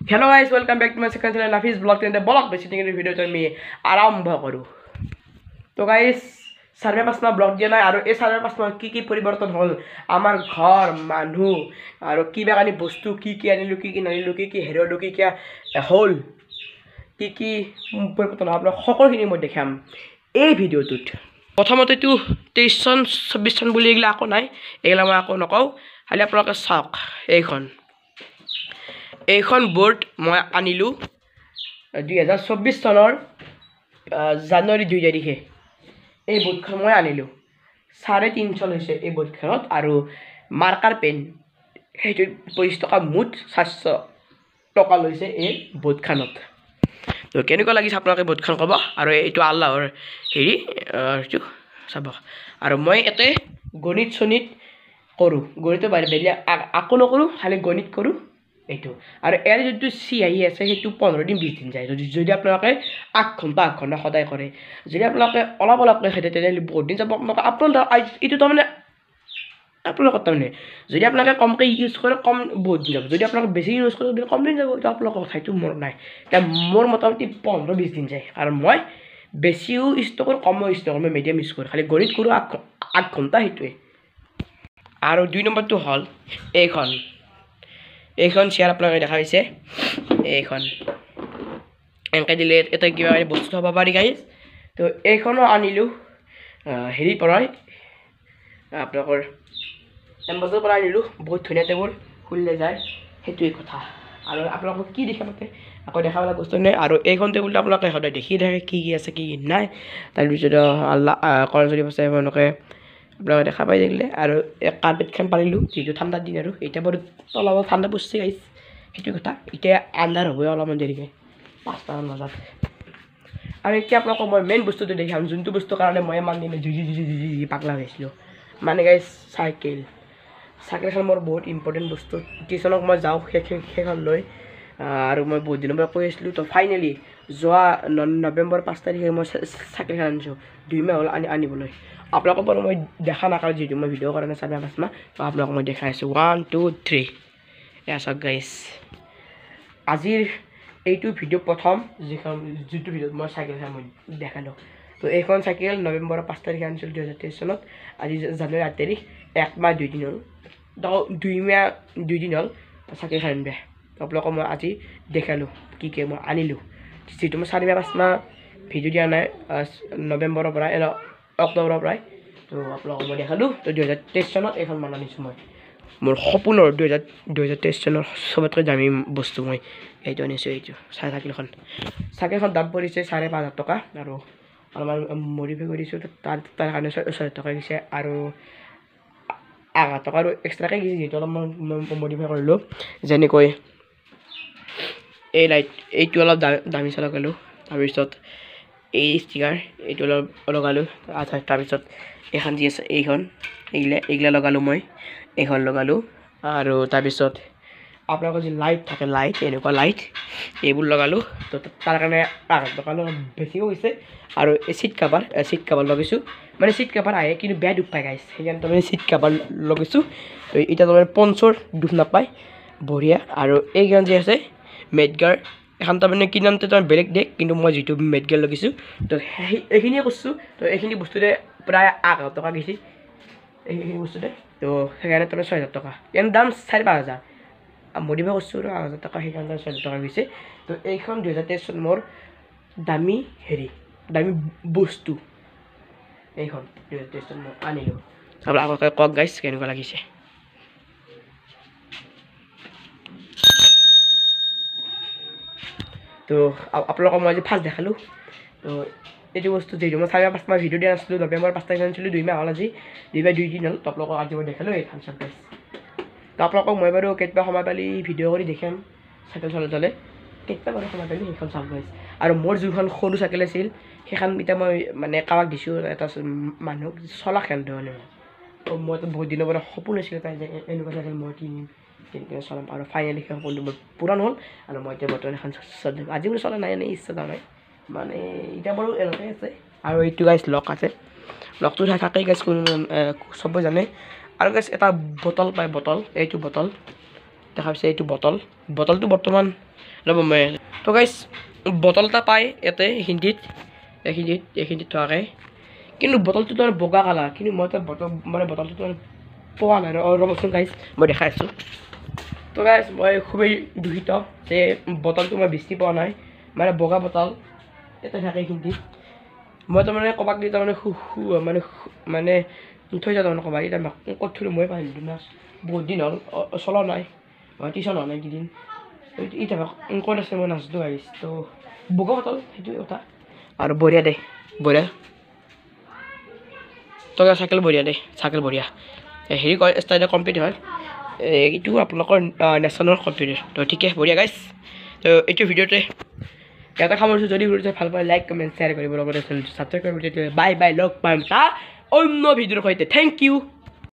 Hello guys, welcome back to my second channel Nafis Vlog. Today blog basically video to me আৰম্ভ কৰো তো guys survey পাসনা blog দিয়া নাই আৰু এই সাৰ্ভে পাসনা কি পৰিৱৰ্তন হ'ল আমাৰ ঘৰ মানুহ আৰু কি বেগানি বস্তু কি আনিলো কি নানিলো কি হেৰলো কি হ'ল কি পৰিৱৰ্তন আপোনাক সকলোখিনি মই দেখাম এই ভিডিঅ'টোত প্ৰথমতে তো 23 চন 26 চন বুলি এগলা আকো নাই এগলা মই আকো নকও খালি আপোনালোকে চাওক এইখন বোৰ্ড মই আনিলো 2024 চনৰ জানুৱাৰী 2 তাৰিখে এই বোৰ্ডখন মই আনিলো 3.5 লৈছে এই বোৰ্ডখনত আৰু মাৰ্কাৰ পেন হেতু 25 টকা মুঠ 700 টকা লৈছে এই বোৰ্ডখনত তো কেনেকুৱা লাগিছে আপোনালোকে বোৰ্ডখন ক'ব আৰু এইটো আল্লাহৰ হেৰি এইটো চাব আৰু মই এতে গণিত সনিত কৰো গণিত বেলে আকো নকৰো খালি গণিত কৰো এইটো আৰু এৰ যেটো সি আহি আছে হেতু 15 দিন 20 দিন যায় যদি আপোনালোকে 8 ঘন্টা সদায় কৰে যদি আপোনালোকে অলপ খেতে তেনে বহুত দিন যাব আপোনালোক এইটো তো মানে আপোনালোক তাৰমানে যদি আপোনালোকে কমকৈ ইউজ কৰে কম বহুত দিন যাব যদি আপোনালোকে বেছি ইউজ কৰে কম দিন যাব তো আপোনালোকৰ কথাটো মোৰ নাই তা মোৰ মোটামুটি 15 20 দিন যায় আৰু মই বেছিও ষ্টক কৰো কম ষ্টক মই মিডিয়াম ইউজ কৰো খালি গণিত কৰো 8 ঘন্টা হেতুৱে আৰু 2 নম্বৰটো হল এইখন শেয়ার আপোনালোকে দেখা পাইছে এইখন এনকে দিলে এটা কিবা বস্তু হ'ব পাৰি গাইস তো এইখনো আনিলো হেৰি পৰাই আপোনালোকৰ এম্বাজৰ পৰা আনিলো বহুত ধুনীয়া টেবুল খুলিলে যায় হেতুই কথা আৰু আপোনালোকক কি দেখা পাতে আকৌ দেখাবলা বস্তু নাই আৰু এইখন টেবুলটো আপোনালোকে সদায় দেখি থাকে কি আছে কি নাই তাৰ পিছত আল্লাহ কৰা যদি আছে আপোনালোকে আপোনালোকে দেখা পাই দেখিলে আৰু এক কাৰ্পেটখন পাৰিলো যেটো ঠাণ্ডা দিন আৰু এটা বৰ তলাব ঠাণ্ডা পড়ছে গাইস হেতু কথা এতিয়া আন্ধাৰ হ'ব অলপমান দেৰিকে 5টা মান বজাত আৰু এতিয়া আপোনালোকক মই মেইন বস্তুটো দেখাম যোনটো বস্তু কাৰণে মই মান দিনে জি পাগলা হৈছিলো মানে গাইস সাইকেলখন মোৰ বহুত ইম্পৰ্টেন্ট বস্তু টিউশনক মই যাও সেইখন লৈ আৰু মই বহুত দিনৰ পৰা কৈ আছিলো তো ফাইনালি যোৱা নৱেম্বৰ 5 তাৰিখে মই সাইকেলখন আনিছো 2 মাহ হ'ল আনিবলৈ আপোনালোকক পৰা মই দেখা না কাৰণ যেটো মই ভিডিও কৰা না চাবা পাছমা তো আপোনালোকক মই দেখাই আছো 1 2 3 এসা গাইস আজিৰ এইটো ভিডিও প্ৰথম যেটো ভিডিও মই সাইকেলখন মই দেখালো তো এইখন সাইকেল নৱেম্বৰ 5 তাৰিখে আনিছিল 2023 চনত আজি জানুৱাৰী 8 তাৰিখ 1 মাহ 2 দিন হ'ল 2 মাহ 2 দিন হ'ল সাইকেলখন বে আপোনালোকক মই আজি দেখালো কি মই আনিলো যেটো মই 4 মাহ ভিডিও দিয়া নাই নৱেম্বৰৰ পৰা অক্টোবৰৰ পৰা তো আপোনালোকক মই দেখালো তো 2023 চনত এখন মান আনিছো মই মোৰ সপোনৰ 2023 চনৰ সবতকৈ দামী বস্তু মই এইটো আনিছো এইটো সাইকেলখন দাম পৰিছে 5,500 টকা আৰু অলপমান মডিফাই কৰিছো তাৰ কাৰণে 6,000 টকা গৈছে আৰু 8 টকা আৰু এক্সট্ৰাকে গৈছে যেটো অলপমান মডিফাই কৰিলো যেনেকৈ এই লাইট এইটো অলপ দামী লগালো তাৰ পিছত এই ষ্টিকাৰ এইটো লগালো তাৰ পিছত এখন যি আছে এইখন এইগলা লগালো মই এইখন লগালো আৰু তাৰ পিছত আপোনালোকৰ যি লাইট থাকে লাইট এনেকুৱা লাইট এইবোৰ লগালো তো তাৰ কাৰণে লগালো বেছি হৈছে আৰু এই সিট কভাৰ লগাইছো মানে সিট কভাৰ আহে কিন্তু বেয়া দুখ পায় গাইস সেইকাৰণে তুমি সিট কভাৰ লগাইছো তো এটা তোমাৰ পঞ্চৰ দুখ নাপায় বঢ়িয়া আৰু এইখন যি আছে মেডগাৰ এখন তাৰমানে কিনানতে তোমাৰ বেলেগ দেখ কিন্তু মই যেটো মেডগাৰ লগাইছো তো এইখিনিয়ে কৈছো তো এইখিনি বস্তুতে প্ৰায় 8,000 টকা গৈছে এইখিনি বস্তুতে তো সেইকাৰণে তোমাৰ 6,000 টকা এন দাম 4,500 মডিফাই কৰিছো 8,000 টকা সেইকাৰণে 6,000 টকা গৈছে তো এইখন 2023 চন মোৰ দামী বস্তু এইখন 2023 চন মই আনিলো আপোনালোকে কক গাইস কেনেকুৱা লাগিছে তো আপোনালোকক মই আজি ফাৰ্ষ্ট দেখালো তো এইটো বস্তু যেটো মই 4-5 মাহ ভিডিও দিয়া নাছিলো নৱেম্বৰ 5 তাৰিখে আনিছিলো 2 মাহ হ'ল আজি 2 দিন হ'ল তো আপোনালোকক আজি মই দেখালো এই থামছ আপ গাইস তো আপোনালোকক মই বাৰু কেতবা সময় পালি ভিডিও কৰি দেখাম সাইকেল চলালে কেতবা বাৰু সময় পালি সেইখন চাম গাইস আৰু মোৰ যোনখন সৰু সাইকেল আছিল সেইখন এটা মই মানে কাবাক দিছো এটা মানুহ চলা খেল ধৰণে তো মই তো বহুত দিনৰ পৰা সপোন আছিল তাই যে এনেকুৱা সাইকেল মই কিনিম কিন্তু চলাম আৰু ফাইনালি সপোনটো মোৰ পূৰণ হ'ল আৰু মই এতিয়া বৰ্তমান এখন চলাম আজি মই চলা নাই ইচ্ছা নাই মানে এটা বাৰু এনেকৈ আছে আৰু এইটো গাইস লক আছে লকটো থাকে গাইস কোন সবে জানে আৰু গাইস এটা বটল পায় বটল এইটো বটল দেখা পাইছে এইটো বটলটো বৰ্তমান ৰ'ব মই তো গাইছ বটল এটা পায় ইয়াতে এইখিনিত থোৱাকৈ কিন্তু বটলটো তোমাৰ বগা কালাৰ কিন্তু মই তাৰ বটলটো তোমাৰ পোৱা নাই ৰ'বচোন গাইছ মই দেখাই আছোঁ তো গাইছ মই খুবেই দুখিত যে বটলটো মই বেছি পোৱা নাই মানে বগা বটল ইয়াতে থাকে এইখিনিত মই তাৰমানে ক'ৰবাত দি তাৰমানে মানে থৈ যাওঁ তাৰমানে ক'ৰবাত এতিয়া ক'ত থলোঁ মই পাৰিলোঁ না বহুত দিন হ'ল চলা নাই টিউশ্যন হোৱা নাই কেইদিন এতিয়া ক'ত আছে মই নাজানো গাইছ তো বগা বটল সেইটোৱে কথা আৰু বঢ়িয়া দে বঢ়িয়া তো চাইকেল বঢ়িয়া হেৰি কয় ষ্টাইলৰ কম্পিউটাৰ হয় এইটো আপোনালোকৰ নেশ্যনেল কম্পিউটাৰ তো ঠিকে বঢ়িয়া গাইছ তো এইটো ভিডিঅ'তে ইয়াতে সামৰিছোঁ যদি ভিডিঅ'টো ভাল পায় লাইক কমেণ্ট শ্বেয়াৰ কৰিব লগতে চেনেলটো ছাবস্ক্ৰাইব কৰিব বাই লগ পাম তাৰ অন্য ভিডিঅ'ৰ সৈতে থেংক ইউ